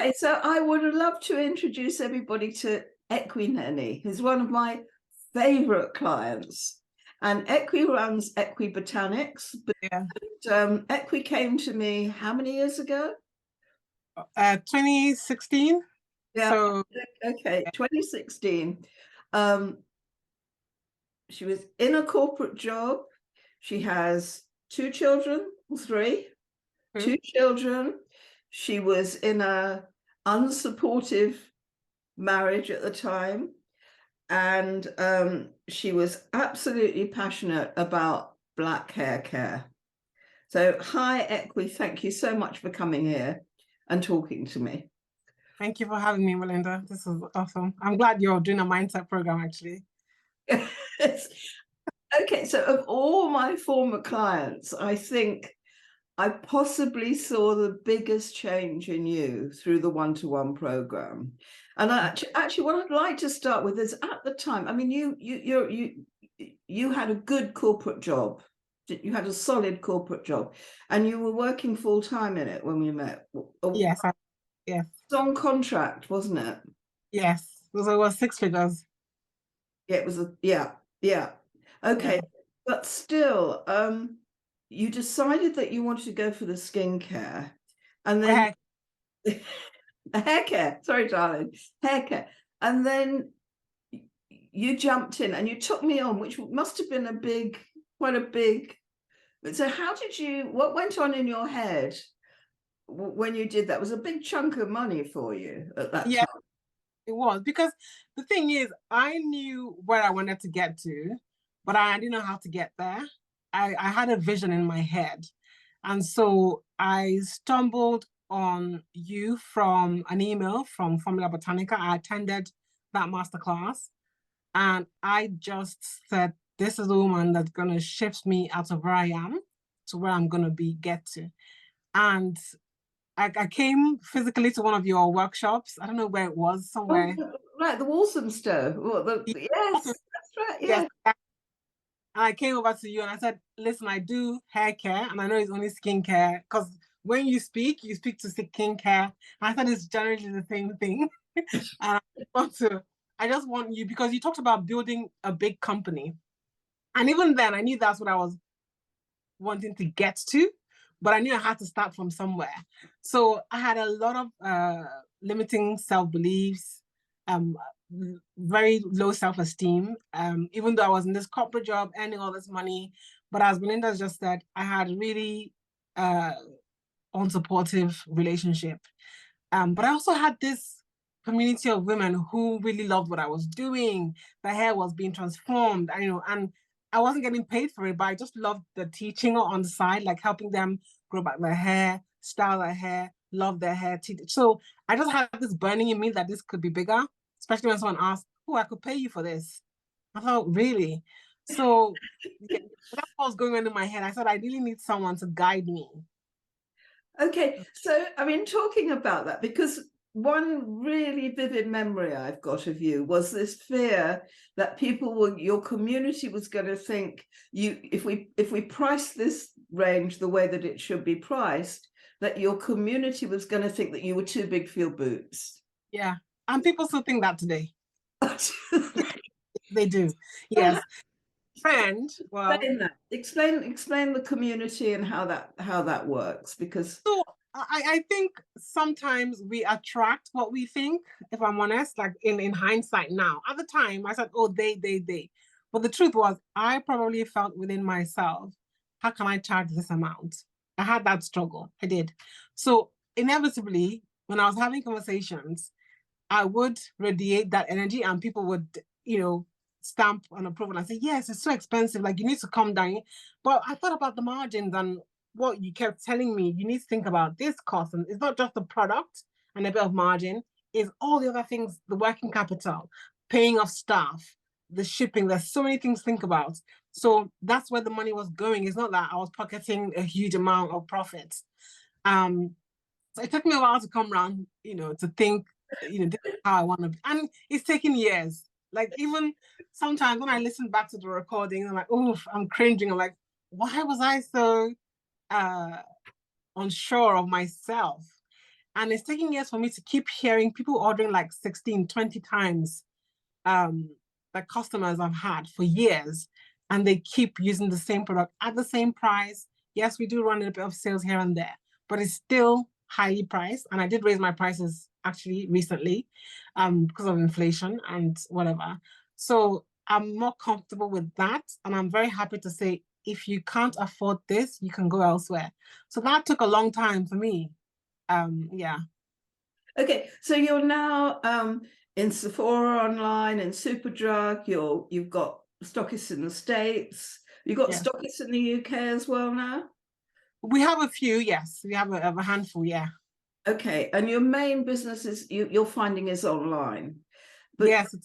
Okay, so I would love to introduce everybody to Ekwy Nnene, who's one of my favorite clients. And Ekwy runs Ekwy Botanics. Yeah. Ekwy came to me how many years ago? 2016. Yeah. So okay, 2016. She was in a corporate job. She has two children, three, two children. She was in a unsupportive marriage at the time, and she was absolutely passionate about black hair care. So hi Ekwy, thank you so much for coming here and talking to me. thank you for having me, Melinda. This is awesome. I'm glad you're doing a mindset program, actually. Okay, so of all my former clients, I think I possibly saw the biggest change in you through the one-to-one program. And actually what I'd like to start with is, at the time, I mean, you had a good corporate job. You had a solid corporate job, and you were working full-time in it when we met. Yes, yes. It was on contract, wasn't it? Yes. It was 6 figures. Yeah, it was yeah. Okay, Yeah. but still, you decided that you wanted to go for the skincare, and then the hair care. Sorry, darling, hair care, and then you jumped in and you took me on, which must have been quite a big. So, how did you? What went on in your head when you did that? It was a big chunk of money for you at that Yeah, time. it was, because the thing is, I knew where I wanted to get to, but I didn't know how to get there. I had a vision in my head. And so I stumbled on you from an email from Formula Botanica. I attended that masterclass, and I just said, this is a woman that's going to shift me out of where I am to where I'm going to get to. And I came physically to one of your workshops. I don't know where it was, somewhere. Oh, right, the Walthamstow. Yes, that's right. Yes. Yeah. I came over to you and I said, listen, I do hair care, and I know it's only skincare, because when you speak to skincare. I thought it's generally the same thing. And I just want you, because you talked about building a big company. And even then, I knew that's what I was wanting to get to, but I knew I had to start from somewhere. So I had a lot of limiting self-beliefs, um, very low self-esteem, even though I was in this corporate job earning all this money. But as Melinda just said, I had really unsupportive relationship. But I also had this community of women who really loved what I was doing. The hair was being transformed, and I wasn't getting paid for it, but I just loved the teaching on the side, like helping them grow back their hair, style their hair, love their hair. So I just had this burning in me that this could be bigger, especially when someone asked, "Oh, I could pay you for this." I thought, really? So yeah, that's what was going on in my head. I said, I really need someone to guide me. Okay, so I mean, talking about that, because one really vivid memory I've got of you was this fear that your community was going to think if we price this range the way that it should be priced, that your community was going to think that you were too big for your boots. Yeah, and people still think that today. They do, yes. Friend, well, explain the community and how that works, because so I think sometimes we attract what we think, if I'm honest, like in hindsight now. At the time, I said, oh, they. But the truth was, I probably felt within myself, how can I charge this amount? I had that struggle. I did. So inevitably, when I was having conversations, I would radiate that energy, and people would, stamp on approval and say, yes, it's so expensive. Like, you need to come down. But I thought about the margins and what you kept telling me. You need to think about this cost. And it's not just the product and a bit of margin, it's all the other things, the working capital, paying off staff, the shipping. There's so many things to think about. So that's where the money was going. It's not that I was pocketing a huge amount of profits. So it took me a while to come around, to think, this is how I want to be. And it's taken years. Like, even sometimes when I listen back to the recording, I'm like, oof, I'm cringing. I'm like, why was I so unsure of myself? And it's taking years for me to keep hearing people ordering like 16, 20 times that customers I've had for years, and they keep using the same product at the same price. Yes, we do run a bit of sales here and there, but it's still highly priced. And I did raise my prices actually recently because of inflation and whatever. So I'm more comfortable with that. And I'm very happy to say, if you can't afford this, you can go elsewhere. So that took a long time for me. Yeah. Okay, so you're now in Sephora online, in Superdrug, you've got stockists in the States, you've got Yeah. stockists in the UK as well now? We have a few, yes. We have a handful, yeah. Okay, and your main business is you're finding is online. But yes.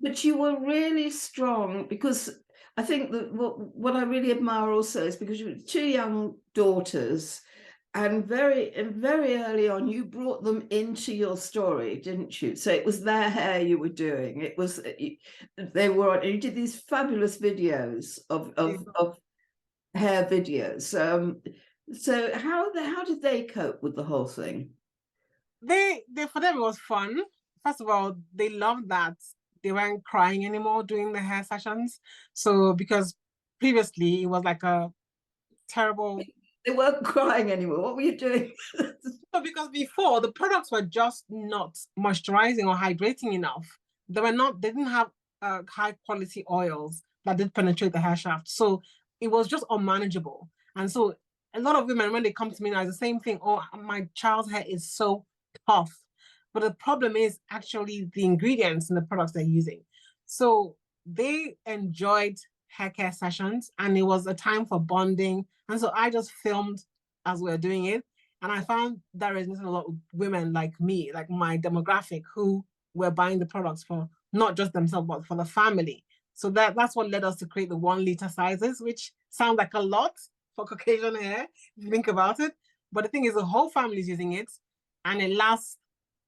But you were really strong, because I think that what I really admire also is because you have two young daughters, and very early on you brought them into your story, didn't you? So it was their hair you were doing. It was they were you did these fabulous videos of hair videos. So how did they cope with the whole thing? They for them it was fun. First of all, they loved that they weren't crying anymore during the hair sessions. So because previously it was like a terrible. They weren't crying anymore. What were you doing? So because before the products were just not moisturizing or hydrating enough. They didn't have high quality oils that did penetrate the hair shaft. So it was just unmanageable. And so a lot of women, when they come to me now, it's the same thing. Oh, my child's hair is so tough. But the problem is actually the ingredients in the products they're using. So they enjoyed hair care sessions, and it was a time for bonding. And so I just filmed as we were doing it. And I found that resonated a lot with women like me, like my demographic, who were buying the products for not just themselves, but for the family. So that's what led us to create the 1 liter sizes, which sound like a lot for Caucasian hair, if you think about it. But the thing is, the whole family is using it, and it lasts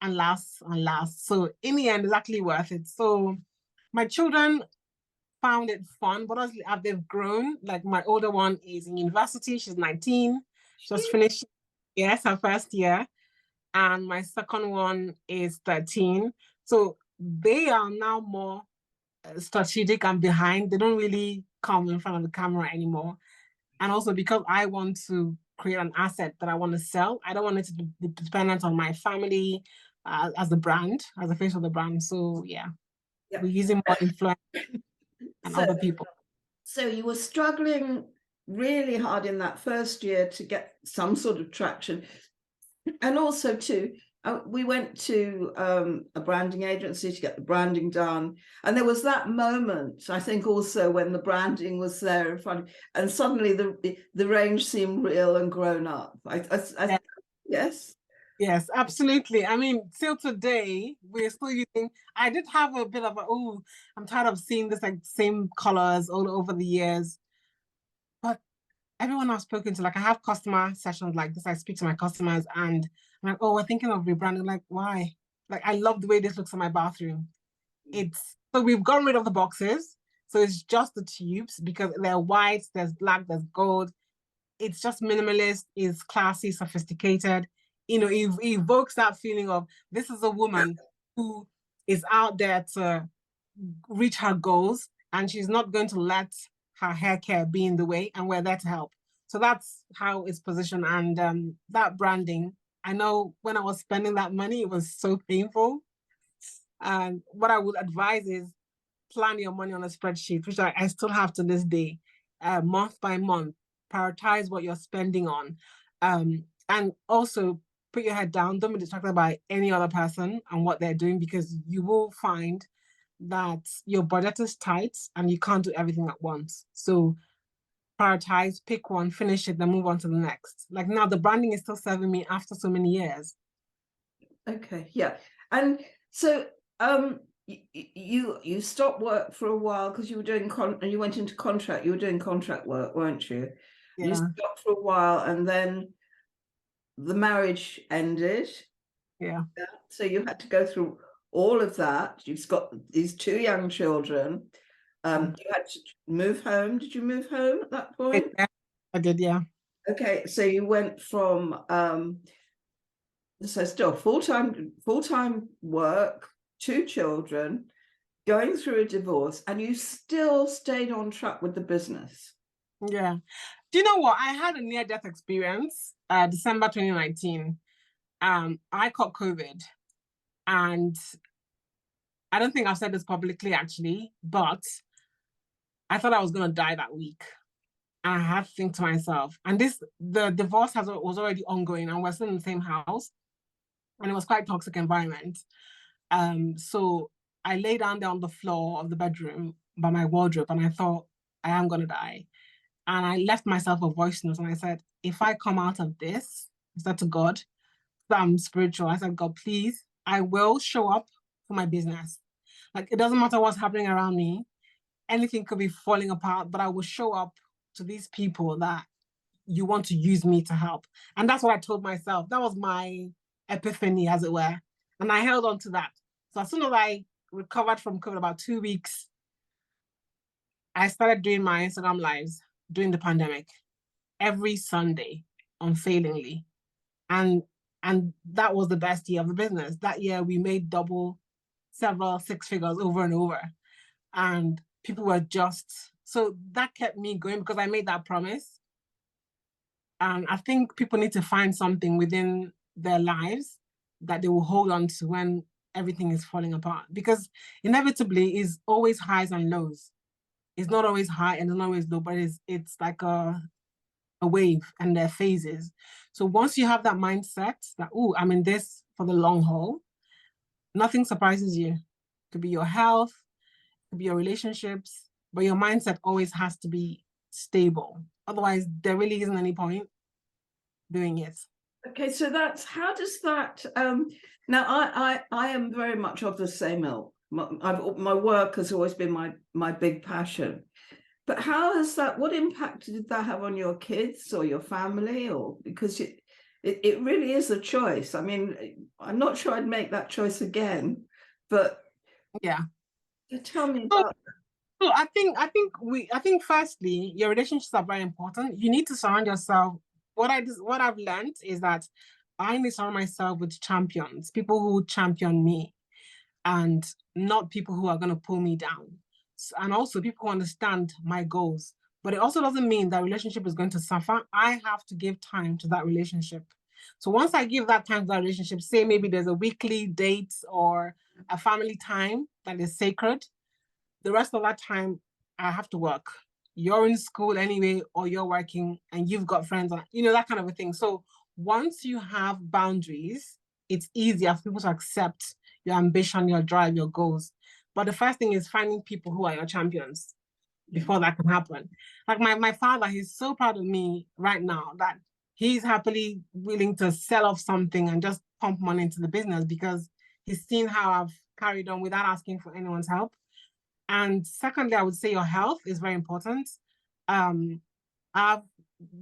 and lasts and lasts. So in the end, it's actually worth it. So my children found it fun, but as they've grown, like my older one is in university, she's 19, just finished, yes, her first year. And my second one is 13. So they are now more strategic and behind. They don't really come in front of the camera anymore. And also because I want to create an asset that I want to sell, I don't want it to be dependent on my family as the brand, as the face of the brand. So yeah, we're using more influence and other people. So you were struggling really hard in that first year to get some sort of traction. And also too, we went to a branding agency to get the branding done. And there was that moment, I think, also when the branding was there in front, and suddenly the range seemed real and grown up. Yes. Yes, absolutely. I mean, till today, we're still using. I did have a bit of I'm tired of seeing this like same colors all over the years. But everyone I've spoken to, like I have customer sessions like this, I speak to my customers and I'm like, oh, we're thinking of rebranding. Like, why? Like, I love the way this looks in my bathroom. So we've gotten rid of the boxes. So it's just the tubes because they're white, there's black, there's gold. It's just minimalist, it's classy, sophisticated. It evokes that feeling of this is a woman who is out there to reach her goals, and she's not going to let her hair care be in the way, and we're there to help. So that's how it's positioned. And that branding, I know when I was spending that money, it was so painful. And what I would advise is plan your money on a spreadsheet, which I still have to this day, month by month. Prioritize what you're spending on. And also put your head down. Don't be distracted by any other person and what they're doing, because you will find that your budget is tight and you can't do everything at once. So prioritize, pick one, finish it, then move on to the next. Like now, the branding is still serving me after so many years. Okay, yeah. And so you stopped work for a while because you were doing you went into contract. You were doing contract work, weren't you? Yeah. You stopped for a while, and then the marriage ended. Yeah. So you had to go through all of that. You've got these two young children. You had to move home. Did you move home at that point? I did, yeah. Okay, so you went from So still full-time work, 2 children, going through a divorce, and you still stayed on track with the business. Yeah. Do you know what? I had a near-death experience, December 2019. I caught COVID, and I don't think I've said this publicly actually, but I thought I was gonna die that week. And I had to think to myself, and the divorce was already ongoing, and we're still in the same house, and it was quite toxic environment. So I lay down there on the floor of the bedroom by my wardrobe, and I thought, I am gonna die. And I left myself a voice note, and I said, if I come out of this, I said to God, that I'm spiritual. I said, God, please, I will show up for my business. Like, it doesn't matter what's happening around me. Anything could be falling apart, but I will show up to these people that you want to use me to help. And that's what I told myself. That was my epiphany, as it were. And I held on to that. So as soon as I recovered from COVID, about 2 weeks, I started doing my Instagram lives during the pandemic every Sunday, unfailingly. And that was the best year of the business. That year we made double, several 6 figures over and over. And people were just, so that kept me going because I made that promise. And I think people need to find something within their lives that they will hold on to when everything is falling apart, because inevitably is always highs and lows. It's not always high and it's not always low, but it's like a wave, and their phases. So once you have that mindset that, oh, I'm in this for the long haul, nothing surprises you. It could be your health, it could be your relationships, but your mindset always has to be stable. Otherwise, there really isn't any point doing it. Okay, so that's, how does that, now I am very much of the same ilk. My work has always been my big passion. But how has that, what impact did that have on your kids or your family? Or because it really is a choice. I mean, I'm not sure I'd make that choice again, but yeah. Tell me about that. So I think firstly, your relationships are very important. You need to surround yourself. What I've learned is that I need to surround myself with champions, people who champion me, and not people who are going to pull me down. And also people who understand my goals. But it also doesn't mean that relationship is going to suffer. I have to give time to that relationship. So once I give that time to that relationship, say maybe there's a weekly date or a family time that is sacred, the rest of that time I have to work. You're in school anyway, or you're working and you've got friends, that kind of a thing. So once you have boundaries, it's easier for people to accept your ambition, your drive, your goals. But the first thing is finding people who are your champions before that can happen. Like my father, he's so proud of me right now that he's happily willing to sell off something and just pump money into the business because he's seen how I've carried on without asking for anyone's help. And secondly, I would say your health is very important. I've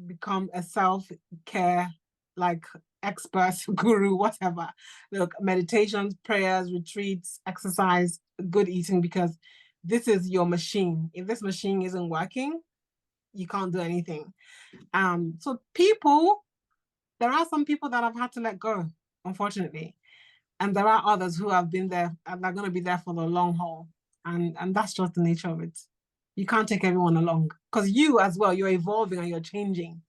become a self-care expert, guru, whatever. Look, meditations, prayers, retreats, exercise, good eating, because this is your machine. If this machine isn't working, you can't do anything. So there are some people that I've had to let go, unfortunately. And there are others who have been there and they're going to be there for the long haul. And that's just the nature of it. You can't take everyone along because you as well, you're evolving and you're changing.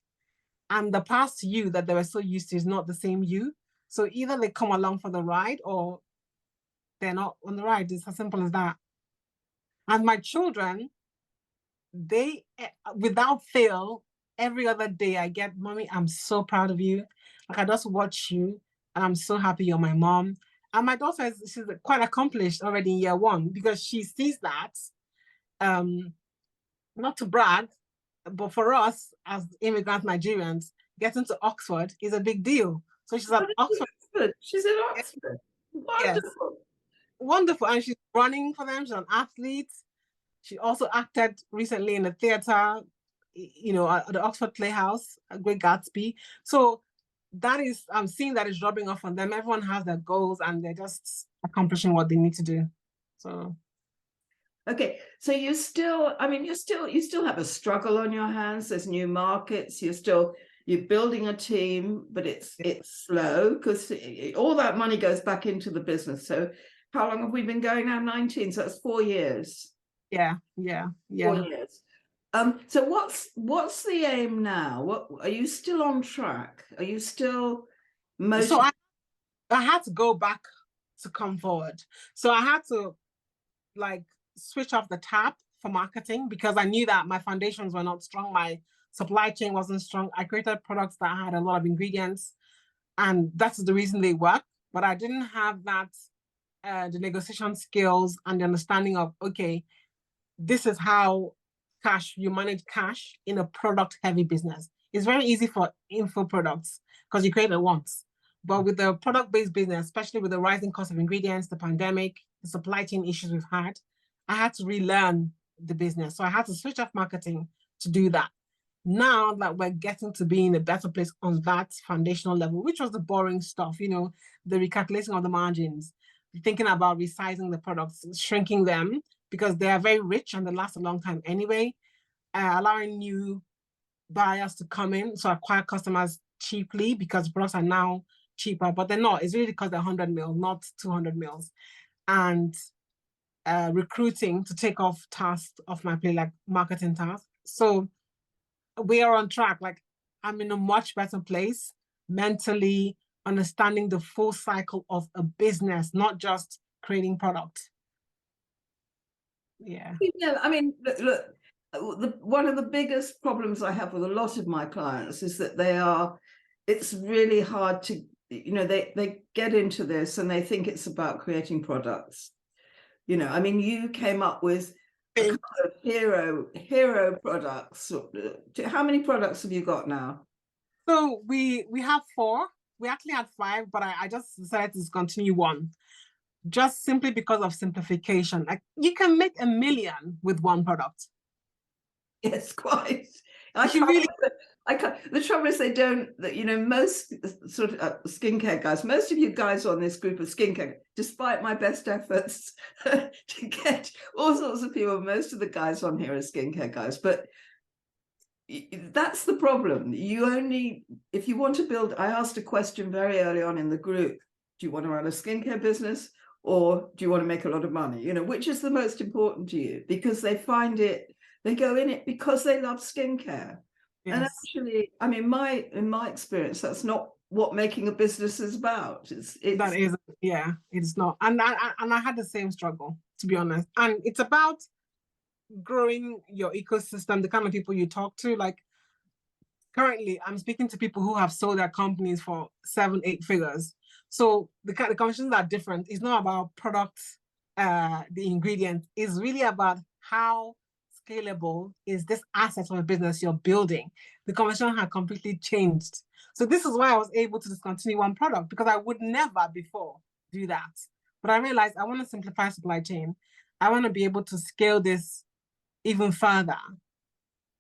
And the past you that they were so used to is not the same you. So either they come along for the ride or they're not on the ride. It's as simple as that. And my children, they, without fail, every other day I get, Mommy, I'm so proud of you. Like I just watch you and I'm so happy you're my mom. And my daughter she's quite accomplished already in year 1 because she sees that, not to brag, but for us as immigrant Nigerians, getting to Oxford is a big deal. So she's at Oxford. She's in Oxford. Wonderful. Yes. Wonderful. And she's running for them. She's an athlete. She also acted recently in a theater, at the Oxford Playhouse, a Great Gatsby. So that is, I'm seeing that is rubbing off on them. Everyone has their goals and they're just accomplishing what they need to do. So. Okay, so you still have a struggle on your hands. There's new markets. You're still you're building a team, but it's slow because all that money goes back into the business. So how long have we been going now? 19, so that's 4 years. Yeah. 4 years. So what's the aim now? What are you still on track? Are you still So I had to go back to come forward. So I had to like switch off the tap for marketing because I knew that my foundations were not strong. My supply chain wasn't strong. I created products that had a lot of ingredients, and that's the reason they work. But I didn't have that the negotiation skills and the understanding of, okay, this is how you manage cash in a product heavy business. It's very easy for info products because you create it once. But with the product based business, especially with the rising cost of ingredients, the pandemic, the supply chain issues we've had, I had to relearn the business. So I had to switch off marketing to do that. Now that we're getting to be in a better place on that foundational level, which was the boring stuff, the recalculating of the margins, thinking about resizing the products, shrinking them because they are very rich and they last a long time anyway, allowing new buyers to come in, so acquire customers cheaply because products are now cheaper, but they're not. It's really because they're 100 mil, not 200 mils. And recruiting to take off tasks off my plate, like marketing tasks. So we are on track. Like I'm in a much better place mentally, understanding the full cycle of a business, not just creating product. Yeah. I mean, look, one of the biggest problems I have with a lot of my clients is that it's really hard to, they get into this and they think it's about creating products. I mean, you came up with a couple of hero products. How many products have you got now? So we have 4. We actually had 5, but I just decided to discontinue 1. Just simply because of simplification. Like you can make 1 million with 1 product. Yes, quite. I can't. The trouble is they don't. Most sort of skincare guys. Most of you guys on this group of skincare, despite my best efforts to get all sorts of people, most of the guys on here are skincare guys. But that's the problem. If you want to build. I asked a question very early on in the group. Do you want to run a skincare business? Or do you want to make a lot of money? Which is the most important to you? Because they find it, they go in it because they love skincare. Yes. And actually, I mean, in my experience, that's not what making a business is about. That is, yeah, it's not. And I had the same struggle, to be honest. And it's about growing your ecosystem, the kind of people you talk to. Like currently, I'm speaking to people who have sold their companies for 7-8 figures. So the conversations are different. It's not about products, the ingredients. It's really about how scalable is this asset of a business you're building. The conversation had completely changed. So this is why I was able to discontinue 1 product, because I would never before do that. But I realized I want to simplify supply chain. I want to be able to scale this even further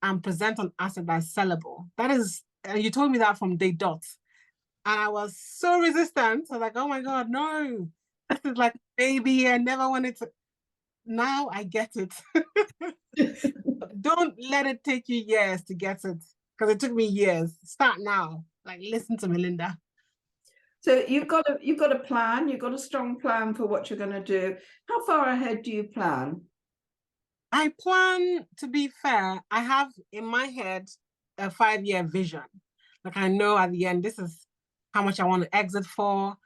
and present an asset that's sellable. That is, you told me that from day dot. And I was so resistant. I was like, oh my God, no. This is like baby. I never wanted to. Now I get it. Don't let it take you years to get it. Because it took me years. Start now. Like, listen to Melinda. So you've got a plan. You've got a strong plan for what you're going to do. How far ahead do you plan? I plan, to be fair, I have in my head a 5-year vision. Like I know at the end, this is how much I want to exit for.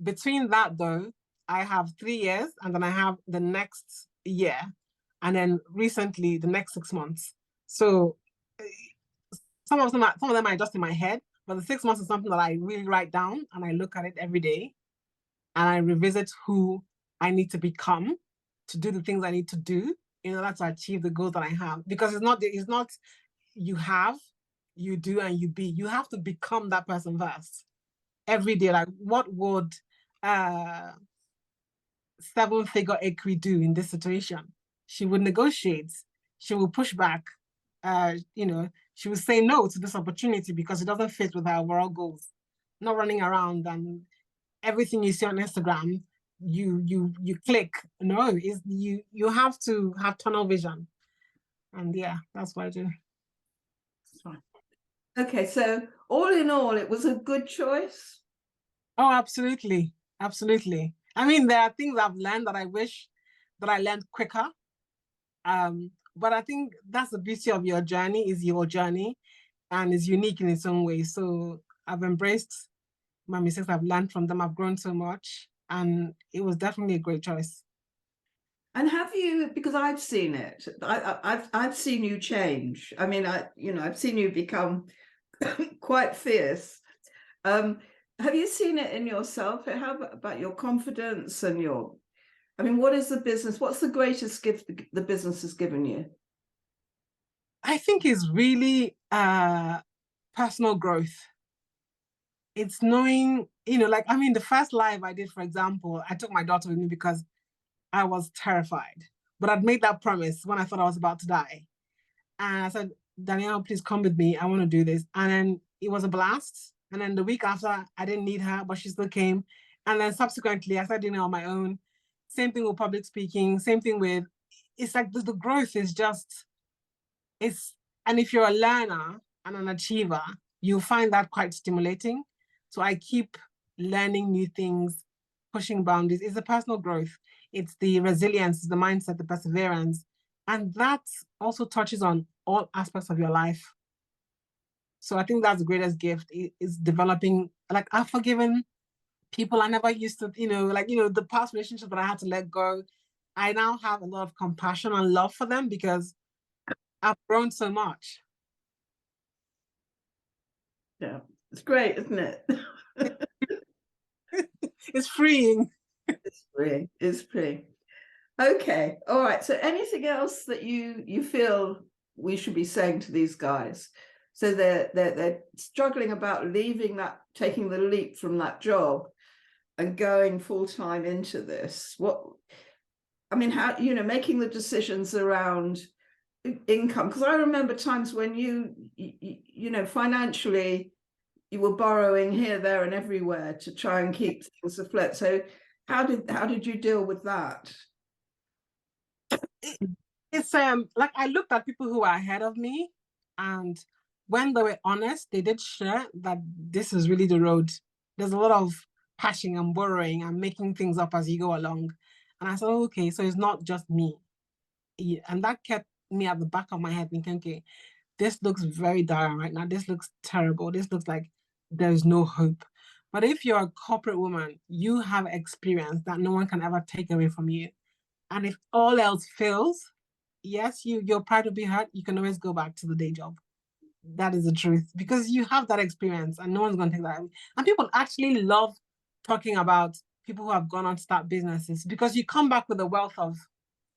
Between that though, I have 3 years and then I have the next year. And then recently the next 6 months. So some of them are just in my head, but the 6 months is something that I really write down and I look at it every day and I revisit who I need to become to do the things I need to do in order to achieve the goals that I have. Because it's not you have, you do, and you be. You have to become that person first. Every day, like what would 7-figure Ekwy do in this situation? She would negotiate. She will push back. She will say no to this opportunity because it doesn't fit with her overall goals. Not running around and everything you see on Instagram, you click. No, is you have to have tunnel vision. And yeah, that's what I do. Okay, so all in all, it was a good choice. Oh, absolutely. Absolutely. I mean, there are things I've learned that I wish that I learned quicker. But I think that's the beauty of your journey, is your journey and is unique in its own way. So I've embraced my mistakes, I've learned from them, I've grown so much, and it was definitely a great choice. And have you, because I've seen it, I've seen you change. I mean, I've seen you become quite fierce. Have you seen it in yourself? How about your confidence and your, I mean, what is the business? What's the greatest gift the business has given you? I think it's really personal growth. It's knowing, like, I mean, the first live I did, for example, I took my daughter with me because I was terrified. But I'd made that promise when I thought I was about to die. And I said, Danielle, please come with me. I want to do this. And then it was a blast. And then the week after, I didn't need her, but she still came. And then subsequently, I started doing it on my own. Same thing with public speaking. Same thing with, it's like the growth is just, it's, and if you're a learner and an achiever, you'll find that quite stimulating. So I keep learning new things, pushing boundaries. It's the personal growth. It's the resilience, the mindset, the perseverance. And that also touches on all aspects of your life. So I think that's the greatest gift is developing. Like, I've forgiven people I never used to, the past relationships that I had to let go. I now have a lot of compassion and love for them because I've grown so much. Yeah, it's great, isn't it? It's freeing. It's free. It's free. Okay. All right. So anything else that you feel we should be saying to these guys? So they're struggling about leaving that, taking the leap from that job and going full-time into this. What, I mean, how, making the decisions around income, because I remember times when you financially you were borrowing here, there, and everywhere to try and keep things afloat. So how did you deal with that? It's like I looked at people who are ahead of me, and when they were honest, they did share that this is really the road. There's a lot of patching and borrowing and making things up as you go along. And I said, oh, okay, so it's not just me. And that kept me at the back of my head thinking, okay, this looks very dire right now. This looks terrible. This looks like there's no hope. But if you're a corporate woman, you have experience that no one can ever take away from you. And if all else fails, yes, your pride will be hurt. You can always go back to the day job. That is the truth because you have that experience and no one's going to take that away. And people actually love talking about people who have gone on to start businesses because you come back with a wealth of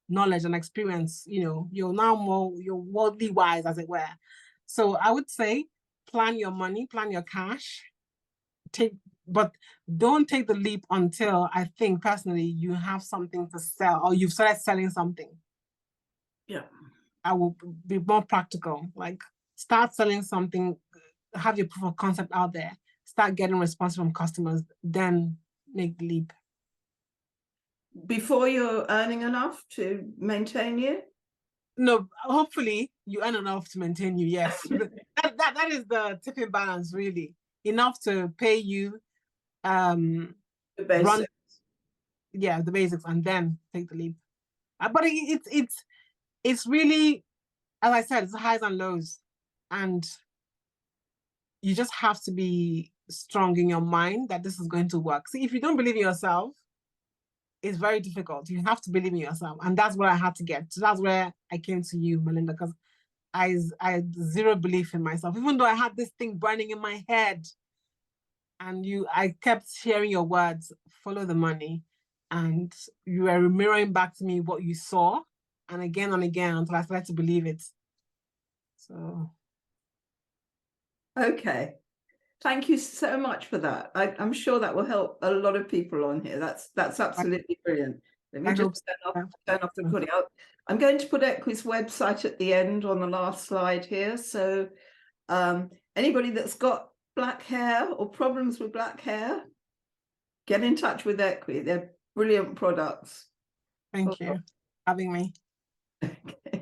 knowledge and experience. You're now you're worldly wise, as it were. So I would say plan your money, plan your cash, but don't take the leap until I think personally you have something to sell or you've started selling something. Yeah. I will be more practical. Like start selling something, have your proof of concept out there, start getting response from customers, then make the leap. Before you're earning enough to maintain you? No, hopefully you earn enough to maintain you. Yes, that is the tipping balance, really. Enough to pay you, The basics. run, yeah, the basics, and then take the leap. But it's really, as I said, it's highs and lows, and you just have to be strong in your mind that this is going to work. See, if you don't believe in yourself, it's very difficult. You have to believe in yourself, and that's what I had to get. So that's where I came to you, Melinda, because I had zero belief in myself, even though I had this thing burning in my head. And I kept hearing your words, follow the money. And you were mirroring back to me what you saw and again until I started to believe it. So. Okay. Thank you so much for that. I'm sure that will help a lot of people on here. That's absolutely brilliant. Let me just turn off the recording. I'm going to put Ekwys' website at the end on the last slide here. So anybody that's got black hair or problems with black hair, get in touch with Ekwy. They're brilliant products. Thank you for having me. Okay.